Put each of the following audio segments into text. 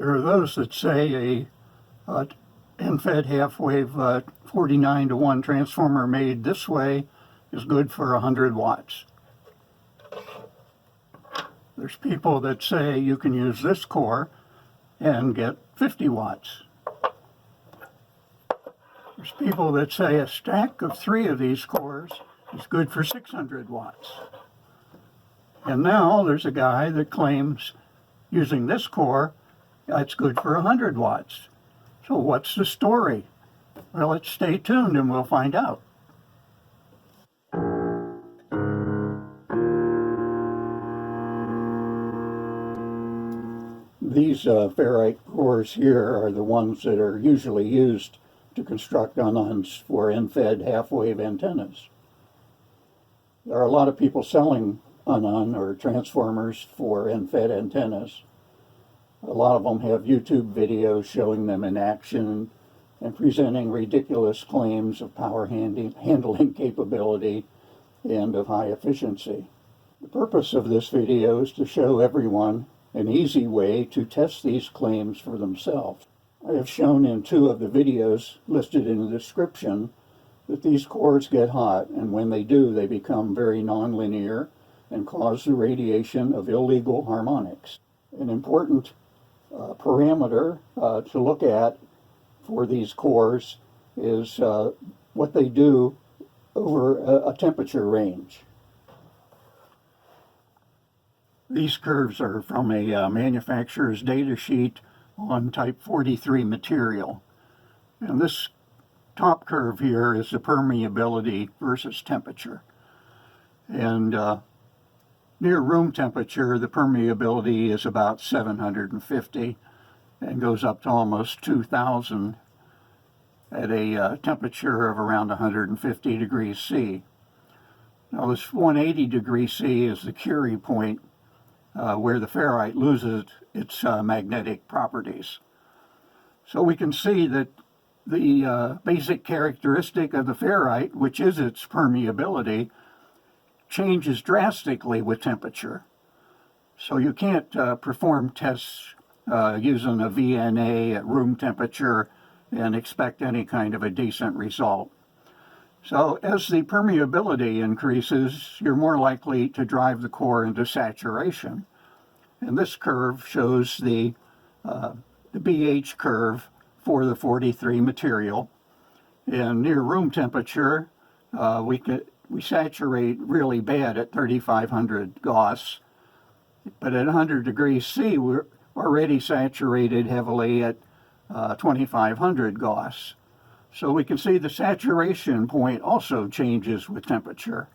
There are those that say a end-fed half-wave 49-to-1 transformer made this way is good for 100 watts. There's people that say you can use this core and get 50 watts. There's people that say a stack of 3 of these cores is good for 600 watts. And now there's a guy that claims using this core, it's good for 100 watts. So what's the story? Well, let's stay tuned and we'll find out. These ferrite cores here are the ones that are usually used to construct ununs for end-fed half-wave antennas. There are a lot of people selling unun or transformers for end-fed antennas. A lot of them have YouTube videos showing them in action and presenting ridiculous claims of power handling capability and of high efficiency. The purpose of this video is to show everyone an easy way to test these claims for themselves. I have shown in 2 of the videos listed in the description that these cores get hot, and when they do, they become very nonlinear and cause the radiation of illegal harmonics. An important parameter to look at for these cores is what they do over a temperature range. These curves are from a manufacturer's data sheet on type 43 material. And this top curve here is the permeability versus temperature. And near room temperature, the permeability is about 750 and goes up to almost 2,000 at a temperature of around 150 degrees C. Now this 180 degrees C is the Curie point where the ferrite loses its magnetic properties. So we can see that the basic characteristic of the ferrite, which is its permeability, changes drastically with temperature. So you can't perform tests using a VNA at room temperature and expect any kind of a decent result. So as the permeability increases, you're more likely to drive the core into saturation. And this curve shows the BH curve for the 43 material. And near room temperature, we saturate really bad at 3,500 Gauss. But at 100 degrees C, we're already saturated heavily at 2,500 Gauss. So we can see the saturation point also changes with temperature.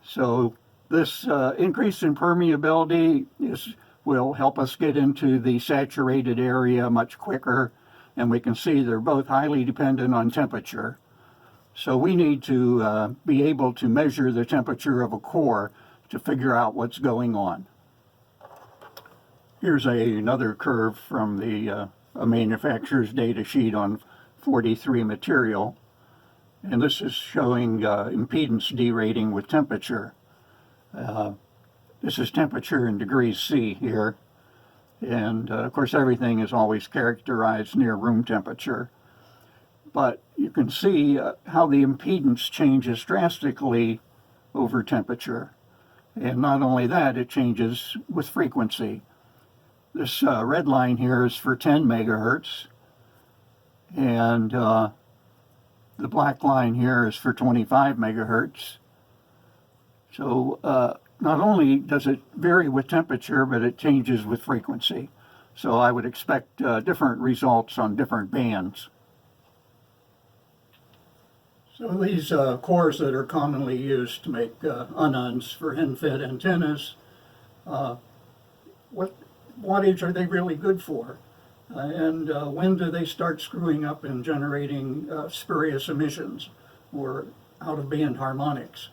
So this increase in permeability will help us get into the saturated area much quicker, and we can see they're both highly dependent on temperature. So we need to be able to measure the temperature of a core to figure out what's going on. Here's another curve from the a manufacturer's data sheet on 43 material, and this is showing impedance derating with temperature. This is temperature in degrees C here, and of course everything is always characterized near room temperature, but you can see how the impedance changes drastically over temperature, and not only that, it changes with frequency. This red line here is for 10 megahertz, and the black line here is for 25 megahertz. So not only does it vary with temperature, but it changes with frequency. So I would expect different results on different bands. So these cores that are commonly used to make ununs for end-fed antennas, what wattage are they really good for? And when do they start screwing up and generating spurious emissions or out-of-band harmonics?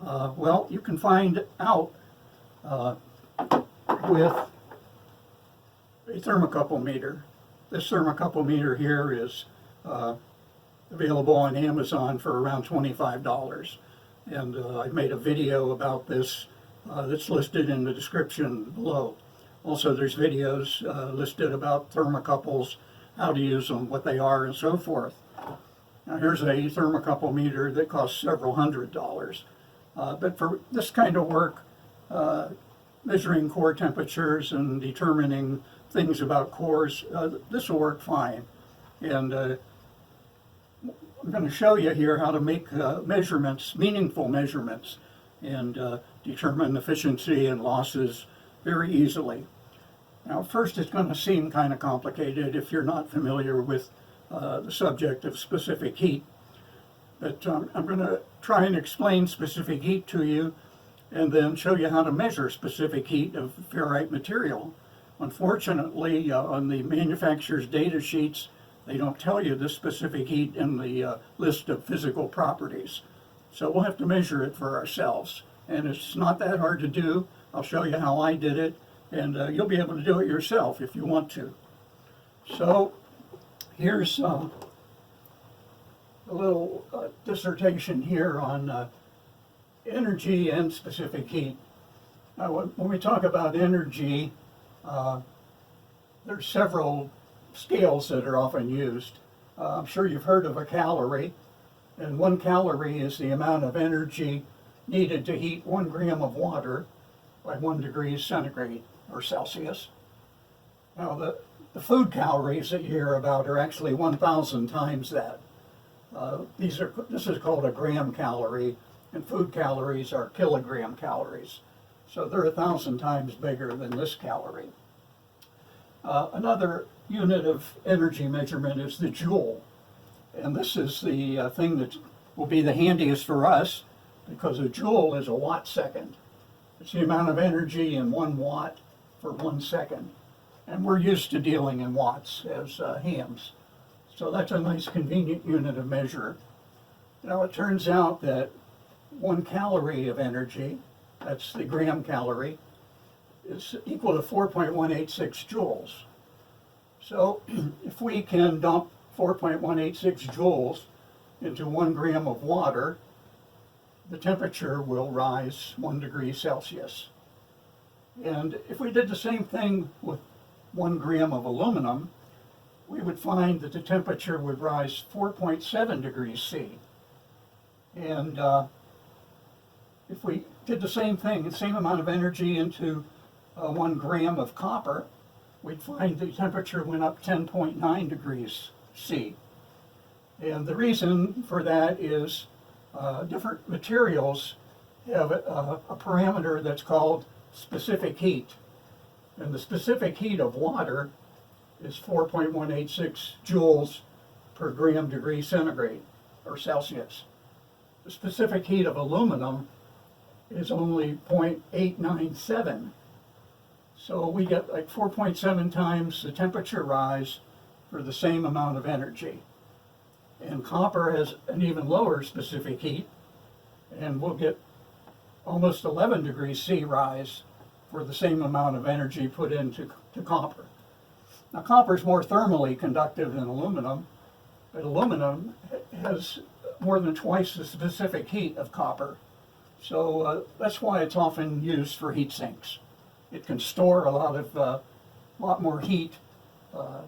Well, you can find out with a thermocouple meter. This thermocouple meter here is available on Amazon for around $25. And I've made a video about this that's listed in the description below. Also, there's videos listed about thermocouples, how to use them, what they are, and so forth. Now here's a thermocouple meter that costs several $100s. But for this kind of work, measuring core temperatures and determining things about cores, this will work fine. And I'm going to show you here how to make measurements, meaningful measurements, and determine efficiency and losses very easily. Now first, it's going to seem kind of complicated if you're not familiar with the subject of specific heat. But I'm going to try and explain specific heat to you and then show you how to measure specific heat of ferrite material. Unfortunately, on the manufacturer's data sheets, they don't tell you the specific heat in the list of physical properties. So we'll have to measure it for ourselves. And it's not that hard to do. I'll show you how I did it, and you'll be able to do it yourself if you want to. So here's a little dissertation here on energy and specific heat. Now, when we talk about energy, there's several scales that are often used. I'm sure you've heard of a calorie, and 1 calorie is the amount of energy needed to heat 1 gram of water by 1 degree centigrade or Celsius. Now, the food calories that you hear about are actually 1,000 times that. This is called a gram calorie, and food calories are kilogram calories. So they're 1,000 times bigger than this calorie. Another unit of energy measurement is the joule. And this is the thing that will be the handiest for us, because a joule is a watt second. It's the amount of energy in 1 watt for 1 second. And we're used to dealing in watts as hams. So that's a nice convenient unit of measure. Now it turns out that 1 calorie of energy, that's the gram calorie, is equal to 4.186 joules. So if we can dump 4.186 joules into 1 gram of water, the temperature will rise 1 degree Celsius. And if we did the same thing with 1 gram of aluminum, we would find that the temperature would rise 4.7 degrees C. And if we did the same thing, the same amount of energy into 1 gram of copper, we'd find the temperature went up 10.9 degrees C. And the reason for that is different materials have a parameter that's called specific heat. And the specific heat of water is 4.186 joules per gram degree centigrade or Celsius. The specific heat of aluminum is only 0.897. So we get like 4.7 times the temperature rise for the same amount of energy. And copper has an even lower specific heat, and we'll get almost 11 degrees C rise for the same amount of energy put into copper. Now, copper is more thermally conductive than aluminum, but aluminum has more than twice the specific heat of copper. So that's why it's often used for heat sinks. It can store a lot more heat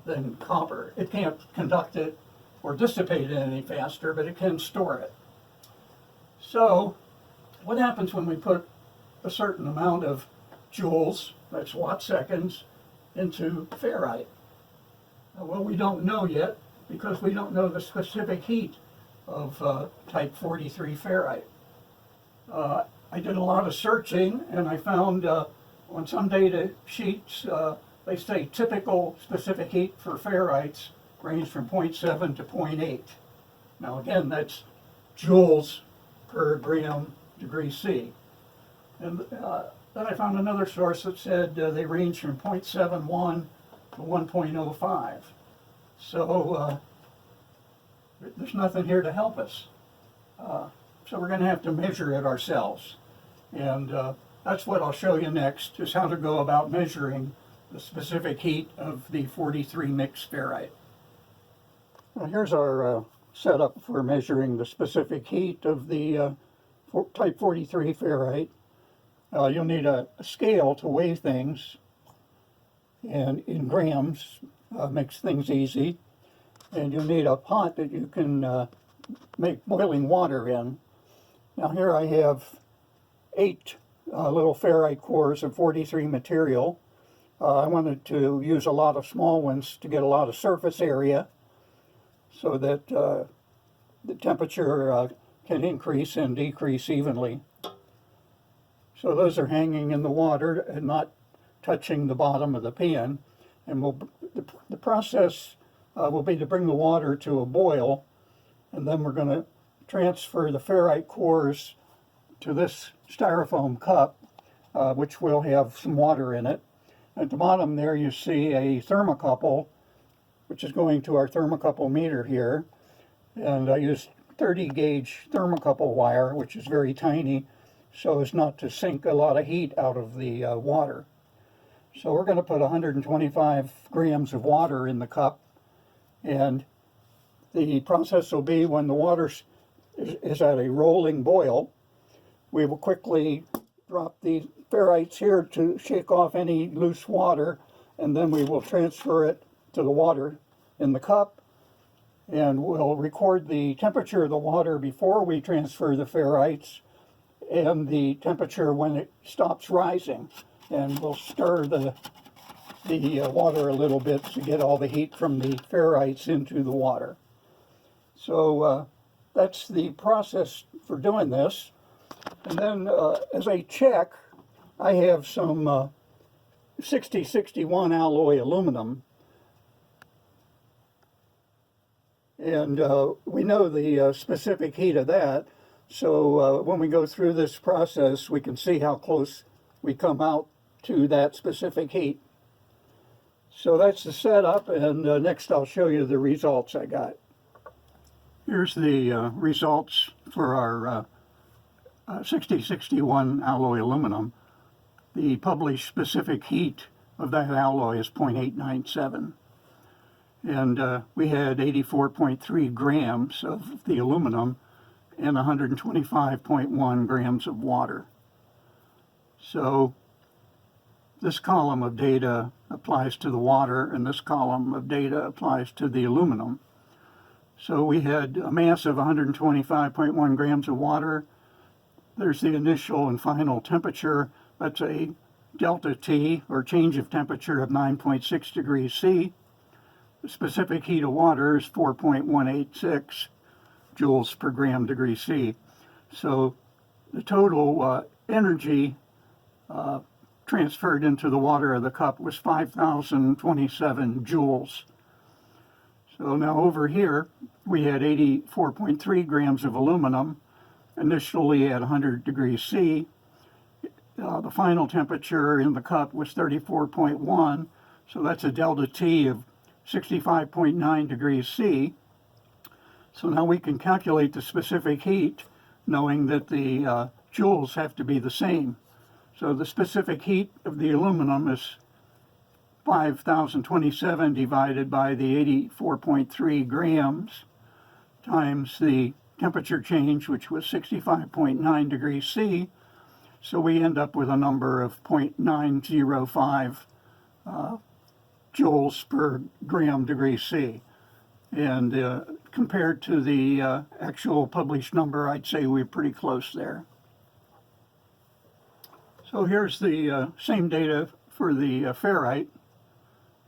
than copper. It can't conduct it or dissipate it any faster, but it can store it. So what happens when we put a certain amount of joules, that's watt seconds, into ferrite? Well, we don't know yet, because we don't know the specific heat of type 43 ferrite. I did a lot of searching, and I found on some data sheets, they say typical specific heat for ferrites range from 0.7 to 0.8. Now again, that's joules per gram degree C. And then I found another source that said they range from 0.71 to 1.05. So there's nothing here to help us. So we're going to have to measure it ourselves. And that's what I'll show you next, is how to go about measuring the specific heat of the 43 mixed ferrite. Well, here's our setup for measuring the specific heat of the type 43 ferrite. You'll need a scale to weigh things, and in grams, makes things easy. And you'll need a pot that you can make boiling water in. Now here I have 8 little ferrite cores of 43 material. I wanted to use a lot of small ones to get a lot of surface area so that the temperature can increase and decrease evenly. So those are hanging in the water and not touching the bottom of the pan. And the process will be to bring the water to a boil, and then we're going to transfer the ferrite cores to this styrofoam cup, which will have some water in it. At the bottom there you see a thermocouple, which is going to our thermocouple meter here. And I used 30 gauge thermocouple wire, which is very tiny, so as not to sink a lot of heat out of the water. So we're going to put 125 grams of water in the cup, and the process will be when the water is at a rolling boil, we will quickly drop the ferrites here to shake off any loose water, and then we will transfer it to the water in the cup, and we'll record the temperature of the water before we transfer the ferrites and the temperature when it stops rising. And we'll stir the water a little bit to get all the heat from the ferrites into the water. So that's the process for doing this. And then as a check, I have some 6061 alloy aluminum. And we know the specific heat of that. So when we go through this process, we can see how close we come out to that specific heat. So that's the setup, and next I'll show you the results I got. Here's the results for our 6061 alloy aluminum. The published specific heat of that alloy is 0.897. And we had 84.3 grams of the aluminum and 125.1 grams of water. So this column of data applies to the water, and this column of data applies to the aluminum. So we had a mass of 125.1 grams of water. There's the initial and final temperature. That's a delta T, or change of temperature, of 9.6 degrees C. The specific heat of water is 4.186 joules per gram degree C. So the total energy transferred into the water of the cup was 5,027 joules. So now over here, we had 84.3 grams of aluminum, initially at 100 degrees C. The final temperature in the cup was 34.1, so that's a delta T of 65.9 degrees C. So now we can calculate the specific heat, knowing that the joules have to be the same. So the specific heat of the aluminum is 5,027 divided by the 84.3 grams times the temperature change, which was 65.9 degrees C. So we end up with a number of 0.905 joules per gram degree C. And compared to the actual published number, I'd say we're pretty close there. So here's the same data for the ferrite.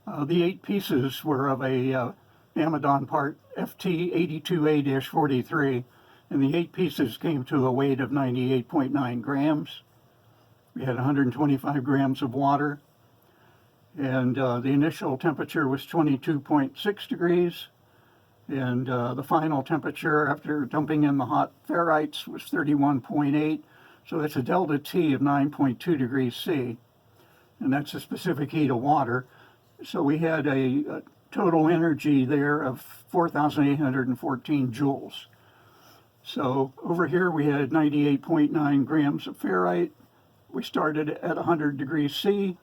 The 8 pieces were of a Amadon part FT82A-43, and the 8 pieces came to a weight of 98.9 grams. We had 125 grams of water, and the initial temperature was 22.6 degrees, and the final temperature after dumping in the hot ferrites was 31.8, so that's a delta T of 9.2 degrees C, and that's the specific heat of water. So we had a total energy there of 4,814 joules. So over here we had 98.9 grams of ferrite. We started at 100 degrees C.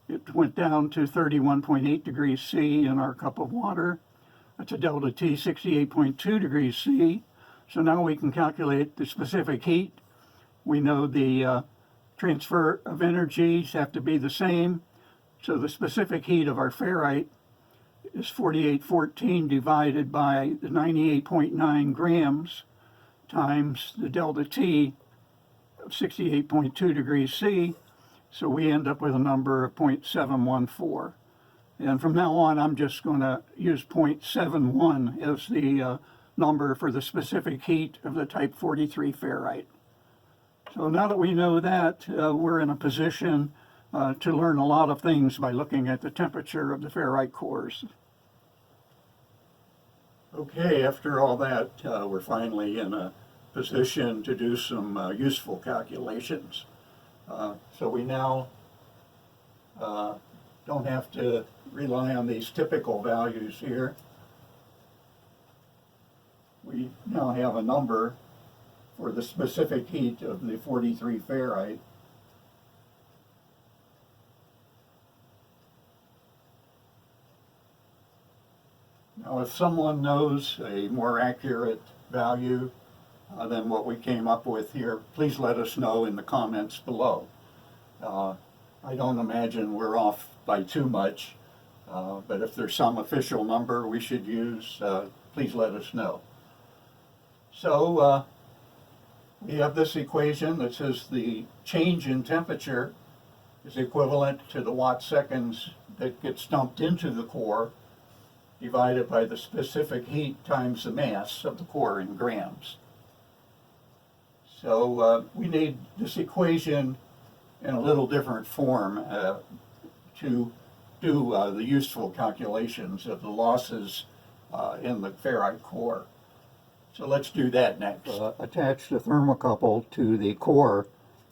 It went down to 31.8 degrees C in our cup of water. That's a delta T 68.2 degrees C. So now we can calculate the specific heat. We know the transfer of energies have to be the same. So the specific heat of our ferrite is 4814 divided by the 98.9 grams times the delta T of 68.2 degrees C. So we end up with a number of 0.714. And from now on, I'm just going to use 0.71 as the number for the specific heat of the type 43 ferrite. So now that we know that, we're in a position to learn a lot of things by looking at the temperature of the ferrite cores. Okay, after all that, we're finally in a position to do some useful calculations. So we now don't have to rely on these typical values here. We now have a number for the specific heat of the 43 ferrite. Now, if someone knows a more accurate value than what we came up with here, please let us know in the comments below. I don't imagine we're off by too much, but if there's some official number we should use, please let us know. So we have this equation that says the change in temperature is equivalent to the watt-seconds that gets dumped into the core divided by the specific heat times the mass of the core in grams. So we need this equation in a little different form to do the useful calculations of the losses in the ferrite core. So let's do that next. Attach the thermocouple to the core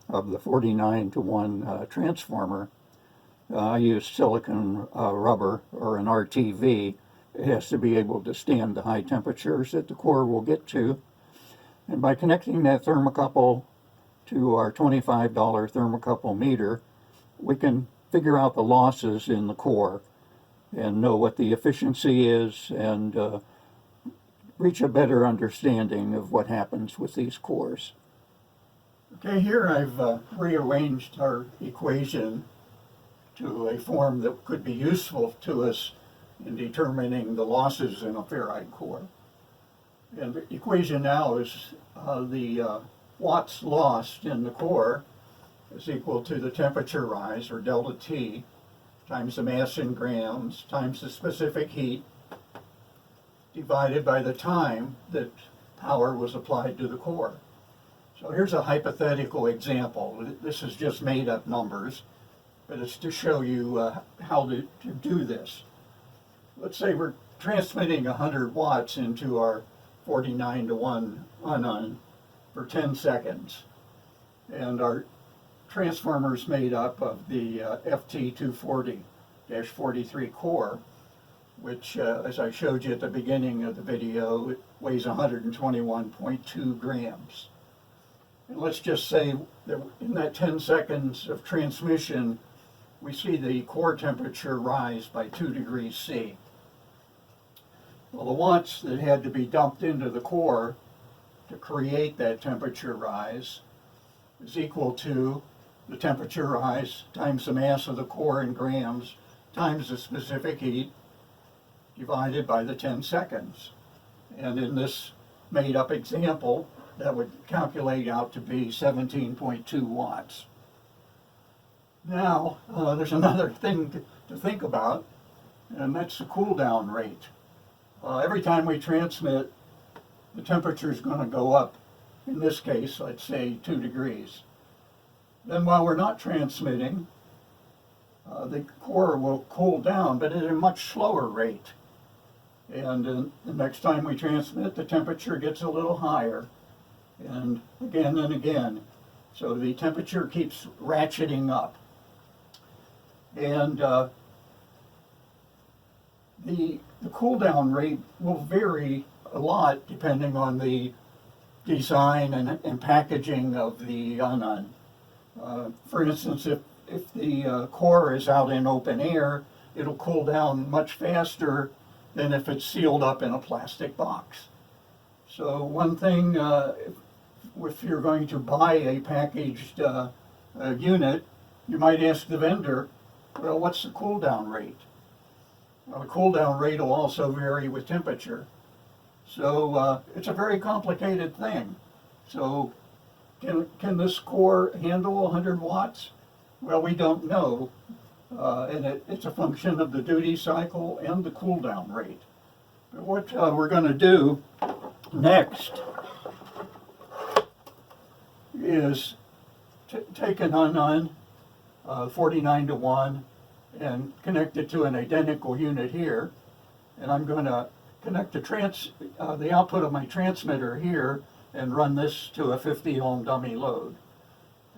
of the 49:1 transformer. I use silicon rubber or an RTV. It has to be able to stand the high temperatures that the core will get to. And by connecting that thermocouple to our $25 thermocouple meter, we can figure out the losses in the core and know what the efficiency is and reach a better understanding of what happens with these cores. Okay, here I've rearranged our equation to a form that could be useful to us in determining the losses in a ferrite core. And the equation now is the watts lost in the core is equal to the temperature rise, or delta T, times the mass in grams, times the specific heat, divided by the time that power was applied to the core. So here's a hypothetical example. This is just made up numbers, but it's to show you how to do this. Let's say we're transmitting 100 watts into our 49:1 unun for 10 seconds. And our transformer is made up of the FT240-43 core, which, as I showed you at the beginning of the video, it weighs 121.2 grams. And let's just say that in that 10 seconds of transmission, we see the core temperature rise by 2 degrees C. Well, the watts that had to be dumped into the core to create that temperature rise is equal to the temperature rise times the mass of the core in grams times the specific heat divided by the 10 seconds. And in this made up example, that would calculate out to be 17.2 watts. Now, there's another thing to think about, and that's the cool down rate. Every time we transmit, the temperature is going to go up. In this case, let's say 2 degrees. Then while we're not transmitting, the core will cool down, but at a much slower rate. And the next time we transmit, the temperature gets a little higher, and again. So the temperature keeps ratcheting up. And the cool down rate will vary a lot depending on the design and packaging of the unun. For instance, if the core is out in open air, it'll cool down much faster than if it's sealed up in a plastic box. So one thing, if you're going to buy a packaged unit, you might ask the vendor Well, what's the cool down rate? Well, the cool down rate will also vary with temperature. So it's a very complicated thing. So can this core handle 100 watts? Well, we don't know. And it's a function of the duty cycle and the cool down rate. But what we're going to do next is take an unun 49-to-1 and connect it to an identical unit here, and I'm going to connect the output of my transmitter here and run this to a 50 ohm dummy load,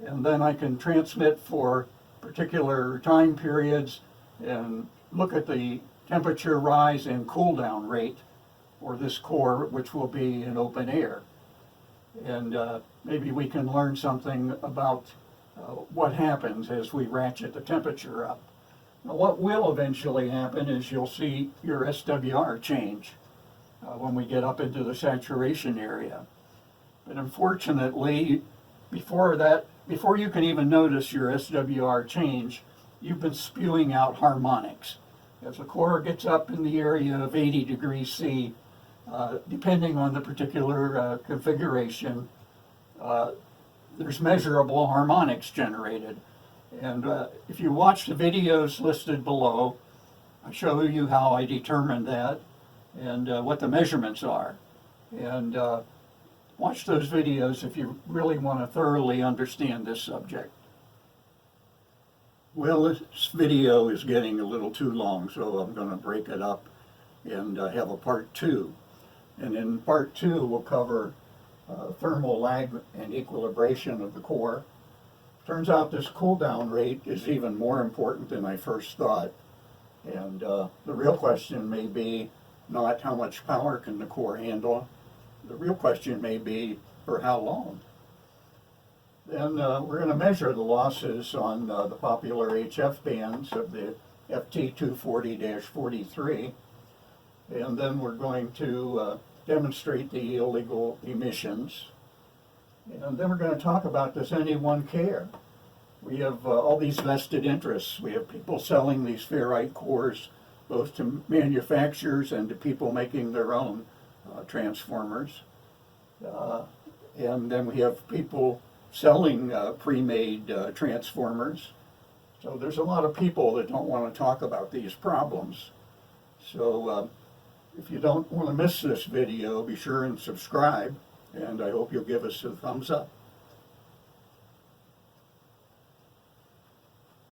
and then I can transmit for particular time periods and look at the temperature rise and cool down rate for this core, which will be in open air, and maybe we can learn something about what happens as we ratchet the temperature up. Now, what will eventually happen is you'll see your SWR change when we get up into the saturation area. But unfortunately, before you can even notice your SWR change, you've been spewing out harmonics. As the core gets up in the area of 80 degrees C, depending on the particular configuration, there's measurable harmonics generated. And if you watch the videos listed below, I show you how I determined that and what the measurements are. And watch those videos if you really want to thoroughly understand this subject. Well, this video is getting a little too long, so I'm going to break it up and have a part 2. And in part 2, we'll cover thermal lag and equilibration of the core. Turns out this cool down rate is even more important than I first thought. And the real question may be not how much power can the core handle. The real question may be for how long. Then we're going to measure the losses on the popular HF bands of the FT240-43. And then we're going to demonstrate the illegal emissions. And then we're going to talk about, does anyone care? We have all these vested interests. We have people selling these ferrite cores both to manufacturers and to people making their own transformers. And then we have people selling pre-made transformers. So there's a lot of people that don't want to talk about these problems. So if you don't want to miss this video, be sure and subscribe, and I hope you'll give us a thumbs up.